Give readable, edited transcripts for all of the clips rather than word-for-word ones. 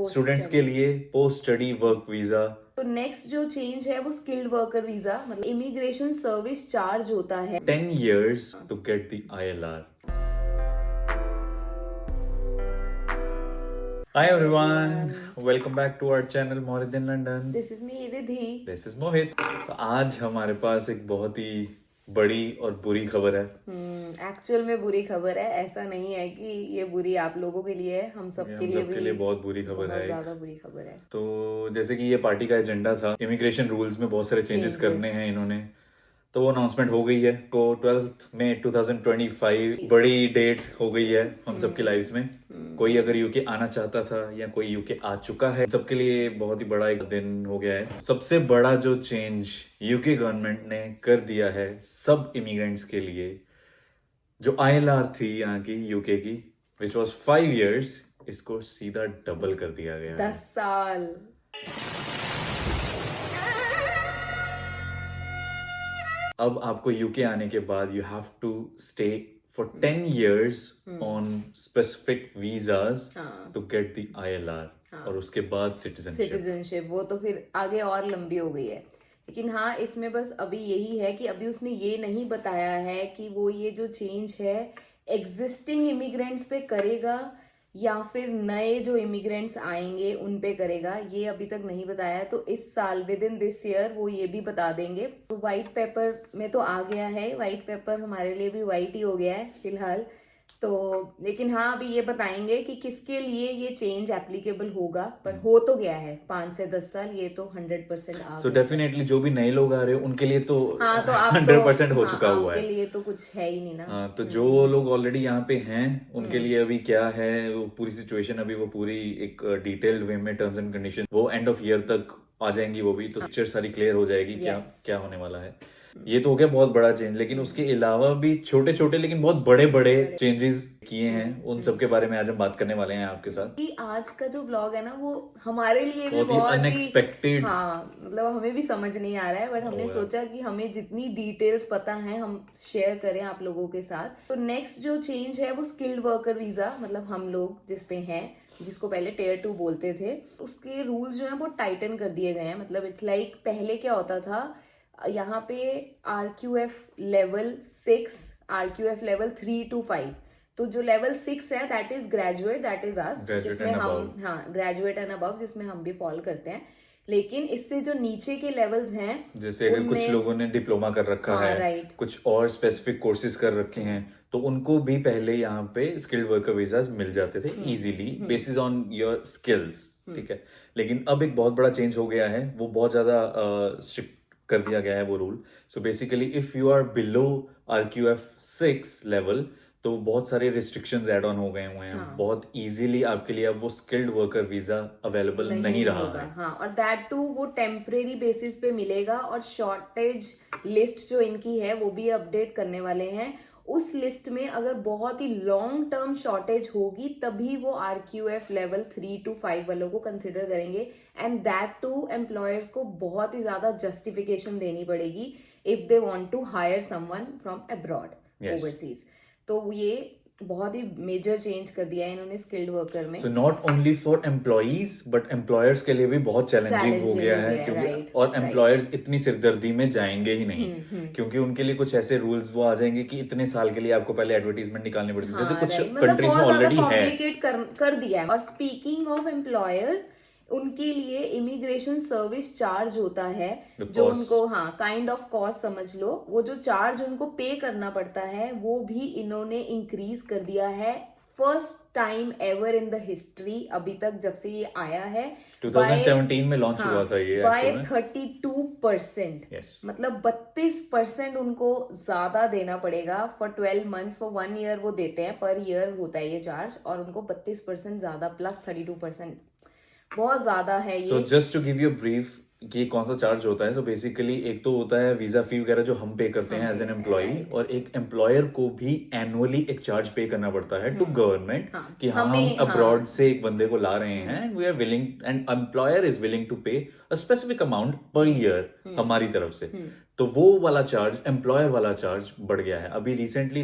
Students के लिए post study work visa. तो नेक्स्ट जो चेंज है वो स्किल्ड वर्कर वीजा, मतलब इमिग्रेशन सर्विस चार्ज होता है 10 years to get the ILR. Hi everyone, welcome back to our channel Mohit in London. This is me Ridhi. This is Mohit. तो आज हमारे पास एक बहुत ही बड़ी और बुरी खबर है। एक्चुअल में बुरी खबर है, ऐसा नहीं है कि ये बुरी आप लोगों के लिए है, हम सबके लिए भी बहुत बुरी खबर है। बहुत ज्यादा बुरी खबर है। तो जैसे कि ये पार्टी का एजेंडा था, इमिग्रेशन रूल्स में बहुत सारे चेंजेस करने हैं इन्होंने, तो वो अनाउंसमेंट हो गई है। तो 12 मई 2025 बड़ी डेट हो गई है हम सबकी लाइफ में। कोई अगर यूके आना चाहता था या कोई यूके आ चुका है, सबके लिए बहुत ही बड़ा एक दिन हो गया है। सबसे बड़ा जो चेंज यूके गवर्नमेंट ने कर दिया है सब इमिग्रेंट्स के लिए, जो ILR थी यहाँ की यूके की, विच वॉज 5 years, इसको सीधा डबल कर दिया गया 10 साल। अब आपको यूके आने के बाद you have to stay for 10 years on specific visas to get the ILR, और उसके बाद सिटीजनशिप वो तो फिर आगे और लंबी हो गई है। लेकिन हाँ, इसमें बस अभी यही है कि अभी उसने ये नहीं बताया है कि वो ये जो चेंज है एग्जिस्टिंग इमिग्रेंट्स पे करेगा या फिर नए जो इमिग्रेंट्स आएंगे उन पे करेगा, ये अभी तक नहीं बताया है। तो इस साल विद इन दिस ईयर वो ये भी बता देंगे। तो व्हाइट पेपर में तो आ गया है, व्हाइट पेपर हमारे लिए भी व्हाइट ही हो गया है फिलहाल तो। लेकिन हाँ, अभी ये बताएंगे कि किसके लिए ये चेंज एप्लीकेबल होगा, पर हो तो गया है 5 से 10 साल, ये तो 100% आ सो डेफिनेटली जो भी नए लोग आ रहे हैं उनके लिए तो हाँ, तो आप 100% हो चुका हुआ है। आपके लिए तो कुछ है ही नहीं ना। हाँ, तो जो लोग ऑलरेडी यहाँ पे हैं उनके लिए अभी क्या है वो पूरी सिचुएशन, अभी वो पूरी एक डिटेल्ड वे में टर्म्स एंड कंडीशन वो एंड ऑफ ईयर तक आ जाएंगी, वो भी तो पिक्चर सारी क्लियर हो जाएगी क्या क्या होने वाला है। ये तो हो गया बहुत बड़ा चेंज, लेकिन उसके अलावा भी छोटे छोटे लेकिन बहुत बड़े बड़े चेंजेस किए हैं, उन सब के बारे में आज हम बात करने वाले हैं आपके साथ। कि आज का जो ब्लॉग है ना वो हमारे लिए भी बहुत ही अनएक्सपेक्टेड, हाँ मतलब हमें भी समझ नहीं आ रहा है, बट हमने सोचा कि हमें जितनी डिटेल्स पता है हम शेयर करें आप लोगों के साथ। तो नेक्स्ट जो चेंज है वो स्किल्ड वर्कर वीजा, मतलब हम लोग जिसपे हैं, जिसको पहले टियर 2 बोलते थे, उसके रूल्स जो है वो टाइटन कर दिए गए हैं। मतलब इट्स लाइक पहले क्या होता था, यहाँ पे RQF level 6, RQF level 3 to 5, तो जो लेवल 6 है that is graduate, that is us, जिसमें हम ग्रेजुएट एंड अबव, जिसमें हम भी फॉल करते हैं। लेकिन इससे जो नीचे के लेवल्स हैं, जैसे अगर कुछ लोगों ने डिप्लोमा कर रखा है, राइट, कुछ और स्पेसिफिक कोर्सेज कर रखे हैं, तो उनको भी पहले यहाँ पे स्किल्ड वर्कर वीजाज मिल जाते थे easily basis on your skills, ठीक है। लेकिन अब एक बहुत बड़ा चेंज हो गया है, वो बहुत ज्यादा स्ट्रिक्ट कर दिया गया है वो rule. So basically if you are below RQF 6 level, तो बहुत सारे रिस्ट्रिक्शंस ऐड ऑन हो गए हुए हैं। बहुत इजीली आपके लिए अब वो स्किल्ड वर्कर वीजा अवेलेबल नहीं रहा है। हाँ, और दैट टू वो टेम्परेरी बेसिस पे मिलेगा, और शॉर्टेज लिस्ट जो इनकी है वो भी अपडेट करने वाले हैं। उस लिस्ट में अगर बहुत ही लॉन्ग टर्म शॉर्टेज होगी तभी वो RQF लेवल 3 to 5 वालों को कंसिडर करेंगे, एंड दैट टू एम्प्लॉयर्स को बहुत ही ज्यादा जस्टिफिकेशन देनी पड़ेगी if they want to hire someone from abroad overseas. तो ये बहुत ही मेजर चेंज कर दिया है इन्होंने स्किल्ड वर्कर में। तो not only for employees but employers के लिए भी बहुत चैलेंजिंग हो गया है, क्योंकि और एम्प्लॉयर्स इतनी सिरदर्दी में जाएंगे ही नहीं, क्योंकि उनके लिए कुछ ऐसे रूल्स वो आ जाएंगे कि इतने साल के लिए आपको पहले एडवर्टीजमेंट निकालनी पड़ती है, जैसे कुछ कंट्रीज में ऑलरेडी है, कॉम्प्लिकेट कर दिया है। और स्पीकिंग ऑफ एम्प्लॉयर्स, उनके लिए इमिग्रेशन सर्विस चार्ज होता है, जो उनको काइंड ऑफ कॉस्ट समझ लो, वो जो चार्ज उनको पे करना पड़ता है वो भी इन्होंने इंक्रीज कर दिया है। First time ever in the history, अभी तक जब से ये आया है 2017 में लॉन्च हुआ था ये, बाय 32%। मतलब 32% उनको ज्यादा देना पड़ेगा फॉर 12 months, फॉर 1 year वो देते हैं, पर ईयर होता है ये चार्ज, और उनको 32% ज्यादा प्लस 32% बहुत ज्यादा है ये। So just to give you a brief कि कौन सा चार्ज होता है, सो बेसिकली एक तो होता है वीजा फी वगैरह जो हम पे करते हैं एज एन एम्प्लॉय, और एक एम्प्लॉयर को भी एनुअली एक चार्ज पे करना पड़ता है टू गवर्नमेंट कि हम अब्रॉड से एक बंदे को ला रहे हैं, and we are willing, and employer is willing to pay a specific amount per year हमारी तरफ से, तो वो वाला चार्ज, एम्प्लॉयर वाला चार्ज बढ़ गया है। अभी रिसेंटली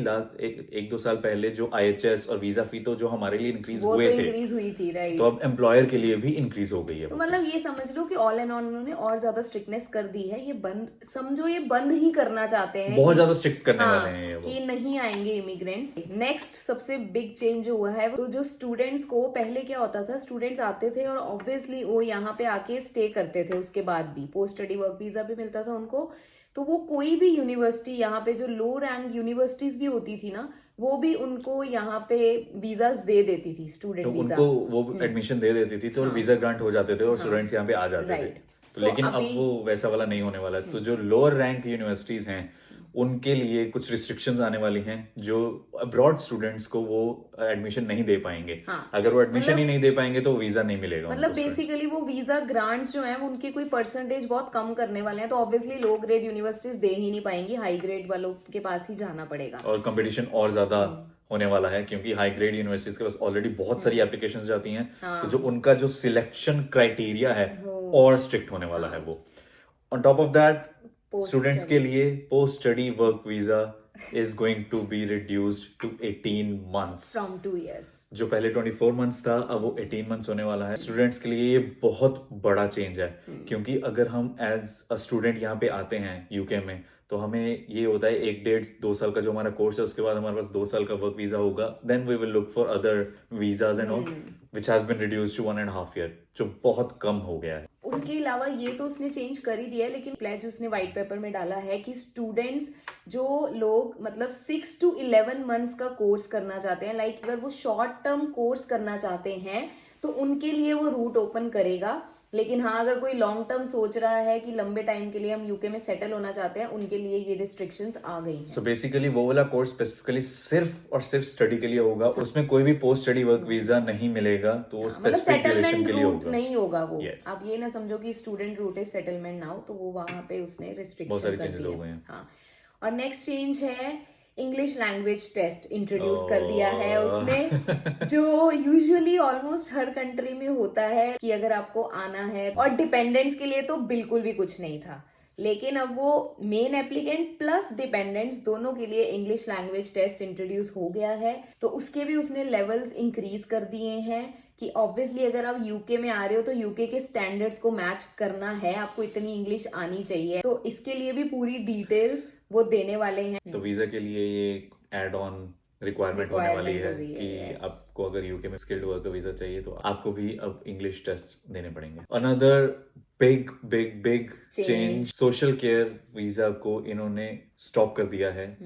एक दो साल पहले जो IHS और वीजा फी तो जो हमारे लिए इंक्रीज वो हुए तो थे, इंक्रीज हुई थी, राइट। तो अब एम्प्लॉयर के लिए भी इंक्रीज हो गई है तो वो मतलब फीस। ये समझ लो कि ऑल एंड ऑल उन्होंने और ज्यादा स्ट्रिक्टनेस कर दी है। ये बंद समझो, ये बंद ही करना चाहते हैं बहुत कि- ज्यादा स्ट्रिक्ट करने हाँ, वाले हैं ये वो। कि नहीं आएंगे इमिग्रेंट्स। नेक्स्ट सबसे बिग चेंज जो हुआ है, तो जो स्टूडेंट्स को पहले क्या होता था, स्टूडेंट्स आते थे और ऑब्वियसली वो यहाँ पे आके स्टे करते थे, उसके बाद भी पोस्ट स्टडी वर्क वीजा भी मिलता था उनको। तो वो कोई भी यूनिवर्सिटी, यहाँ पे जो लो रैंक यूनिवर्सिटीज भी होती थी ना, वो भी उनको यहाँ पे वीजास दे देती थी, स्टूडेंट तो वीजा। उनको वो एडमिशन दे देती थी, तो वीजा ग्रांट हो जाते थे और स्टूडेंट्स यहाँ पे आ जाते थे। राइट। तो तो लेकिन अब अभी- वो वैसा वाला नहीं होने वाला है। तो जो लोअर रैंक यूनिवर्सिटीज हैं उनके लिए कुछ रिस्ट्रिक्शंस आने वाली हैं, जो अब्रॉड स्टूडेंट्स को वो एडमिशन नहीं दे पाएंगे। हाँ। अगर वो एडमिशन ही नहीं दे पाएंगे तो वीजा नहीं मिलेगा मतलब उनको। बेसिकली वो वीजा ग्रांट्स जो हैं वो उनके कोई परसेंटेज बहुत कम करने वाले हैं, तो ऑब्वियसली लो ग्रेड यूनिवर्सिटीज दे ही नहीं पाएंगी, हाई ग्रेड वालों के पास ही जाना पड़ेगा। और कंपटीशन और ज्यादा होने वाला है, क्योंकि हाई ग्रेड यूनिवर्सिटीज के पास ऑलरेडी बहुत सारी एप्लीकेशंस जाती हैं। तो जो उनका जो सिलेक्शन क्राइटेरिया है और स्ट्रिक्ट होने वाला है वो। On top of that, students के लिए post study work visa is going to be reduced to 18 months from 2 years। जो पहले 24 मंथ्स था, अब वो 18 मंथ्स होने वाला है। स्टूडेंट्स के लिए ये बहुत बड़ा चेंज है, क्योंकि अगर हम एज अ स्टूडेंट यहाँ पे आते हैं यूके में, तो हमें ये होता है 1-1.5-2 साल का जो हमारा कोर्स है, उसके बाद हमारे पास 2 साल का वर्क वीजा होगा। Then we will look for other visas and all, which has been reduced to 1.5 year, जो बहुत कम हो गया है। उसके अलावा ये तो उसने चेंज कर ही दिया है, लेकिन प्लेज उसने व्हाइट पेपर में डाला है कि स्टूडेंट्स जो लोग मतलब 6 to 11 मंथ्स का कोर्स करना चाहते हैं, लाइक अगर वो शॉर्ट टर्म कोर्स करना चाहते हैं तो उनके लिए वो रूट ओपन करेगा। लेकिन हाँ, अगर कोई लॉन्ग टर्म सोच रहा है कि लंबे टाइम के लिए हम यूके में सेटल होना चाहते हैं, उनके लिए ये रिस्ट्रिक्शंस आ गई हैं। सो बेसिकली वो वाला कोर्स स्पेसिफिकली सिर्फ और सिर्फ स्टडी के लिए होगा, उसमें कोई भी पोस्ट स्टडी वर्क वीजा नहीं मिलेगा, तो वो मतलब स्पेसिफिक ड्यूरेशन सेटलमेंट के लिए रूट होगा। नहीं होगा वो। Yes. आप ये ना समझो कि स्टूडेंट रूट है सेटलमेंट नाउ, तो वो वहां पे उसने रिस्ट्रिक्शन बहुत सारी कर changes दी हो गए है। हैं। हाँ। और नेक्स्ट चेंज है, इंग्लिश लैंग्वेज टेस्ट इंट्रोड्यूस कर दिया है उसने, जो यूजुअली ऑलमोस्ट हर कंट्री में होता है कि अगर आपको आना है, और डिपेंडेंट्स के लिए तो बिल्कुल भी कुछ नहीं था, लेकिन अब वो मेन एप्लीकेंट प्लस डिपेंडेंट्स दोनों के लिए इंग्लिश लैंग्वेज टेस्ट इंट्रोड्यूस हो गया है। तो उसके भी उसने लेवल्स इंक्रीज कर दिए हैं कि ऑब्वियसली अगर आप यूके में आ रहे हो तो यूके के स्टैंडर्ड्स को मैच करना है, आपको इतनी इंग्लिश आनी चाहिए। तो इसके लिए भी पूरी डिटेल्स वो देने वाले हैं। तो वीजा के लिए ये एड ऑन रिक्वायरमेंट होने वाली है हो गई है, कि yes. आपको अगर यूके में स्किल्ड वर्कर वीजा चाहिए तो आपको भी अब इंग्लिश टेस्ट देने पड़ेंगे। Another big big big change, social care visa को इन्होंने स्टॉप कर दिया है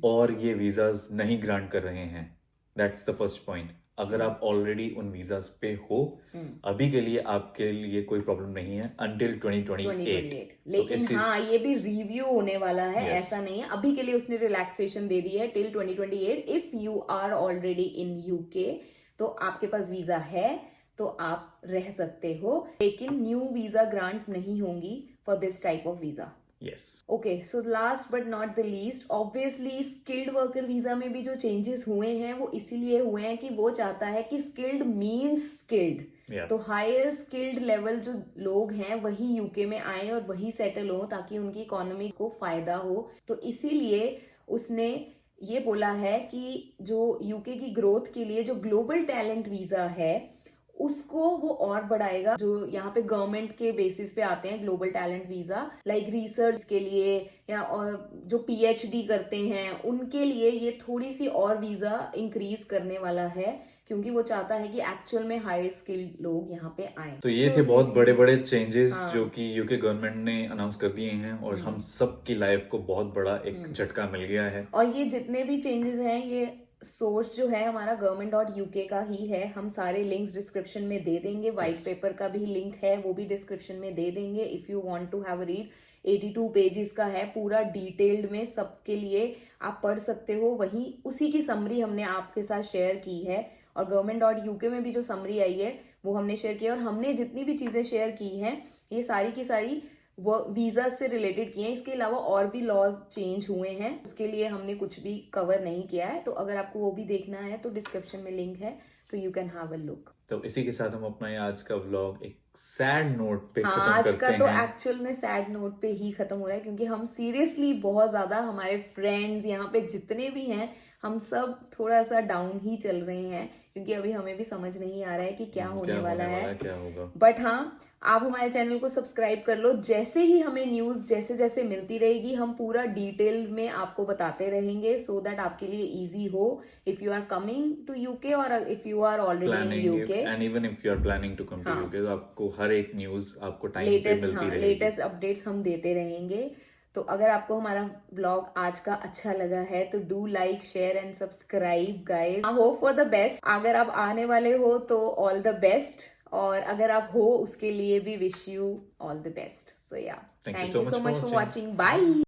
और ये वीजाज नहीं ग्रांट कर रहे हैं। That's the first point. अगर आप ऑलरेडी उन वीजाज पे हो, अभी के लिए आपके लिए कोई प्रॉब्लम नहीं है अंटिल 2028। लेकिन हाँ, ये भी रिव्यू होने वाला है, Yes. ऐसा नहीं है। अभी के लिए उसने रिलैक्सेशन दे दी है till 2028। If you are already in UK, तो आपके पास वीजा है तो आप रह सकते हो, लेकिन न्यू वीजा ग्रांट्स नहीं होंगी for this type of visa. Yes. Okay, so last but not the least, obviously skilled worker visa में भी जो चेंजेस हुए हैं वो इसीलिए हुए हैं कि वो चाहता है कि स्किल्ड मीन्स स्किल्ड। Yeah. तो हायर स्किल्ड लेवल जो लोग हैं वही यूके में आए और वही सेटल हो, ताकि उनकी इकोनॉमी को फायदा हो। तो इसीलिए उसने ये बोला है कि जो यूके की ग्रोथ के लिए जो ग्लोबल टैलेंट वीजा है उसको वो और बढ़ाएगा। जो यहाँ पे गवर्नमेंट के बेसिस पे आते हैं global talent visa, like research के लिए या और जो PhD करते हैं उनके लिए ये थोड़ी सी और वीजा इंक्रीज करने वाला है, क्योंकि वो चाहता है कि एक्चुअल में हाई स्किल्ड लोग यहाँ पे आए। तो ये थे बहुत बड़े बड़े चेंजेस जो कि यूके गवर्नमेंट ने अनाउंस कर दिए हैं और हम सब की लाइफ को बहुत बड़ा एक झटका मिल गया है। और ये जितने भी चेंजेस हैं, ये सोर्स जो है हमारा government.uk का ही है। हम सारे लिंक्स डिस्क्रिप्शन में दे देंगे, व्हाइट पेपर का भी लिंक है वो भी डिस्क्रिप्शन में दे देंगे। If you want to have a read, 82 pages का है, पूरा डिटेल्ड में सबके लिए आप पढ़ सकते हो। वहीं उसी की समरी हमने आपके साथ शेयर की है, और government.uk में भी जो समरी आई है वो हमने शेयर की है। और हमने जितनी भी चीजें शेयर की हैं ये सारी की सारी वो वीजा से रिलेटेड किए हैं। इसके अलावा और भी लॉज चेंज हुए हैं, उसके लिए हमने कुछ भी कवर नहीं किया है। तो अगर आपको वो भी देखना है तो डिस्क्रिप्शन में लिंक है, तो you can have a look. तो इसी के साथ हम अपना ये आज का व्लॉग एक सैड नोट पे हाँ, खत्म आज करते का तो हैं। एक्चुअल में सैड नोट पे ही खत्म हो रहा है, क्योंकि हम सीरियसली बहुत ज्यादा, हमारे फ्रेंड्स यहाँ पे जितने भी हैं, हम सब थोड़ा सा डाउन ही चल रहे हैं, क्योंकि अभी हमें भी समझ नहीं आ रहा है कि क्या होने वाला है। क्या होगा। बट हाँ, आप हमारे चैनल को सब्सक्राइब कर लो, जैसे ही हमें न्यूज जैसे जैसे मिलती रहेगी हम पूरा डिटेल में आपको बताते रहेंगे, सो दैट आपके लिए इजी हो if you are coming to UK और if you are already in UK, and even if you are planning to come to UK, तो आपको हर एक न्यूज आपको टाइम पे लेटेस्ट, मिलती हाँ, रहेगी। लेटेस्ट अपडेट्स हम देते रहेंगे। तो अगर आपको हमारा ब्लॉग आज का अच्छा लगा है तो do like, share and subscribe guys. Hope for the best. अगर आप आने वाले हो तो ऑल द बेस्ट, और अगर आप हो उसके लिए भी wish you all the best. So yeah, thank you so much for watching. Bye.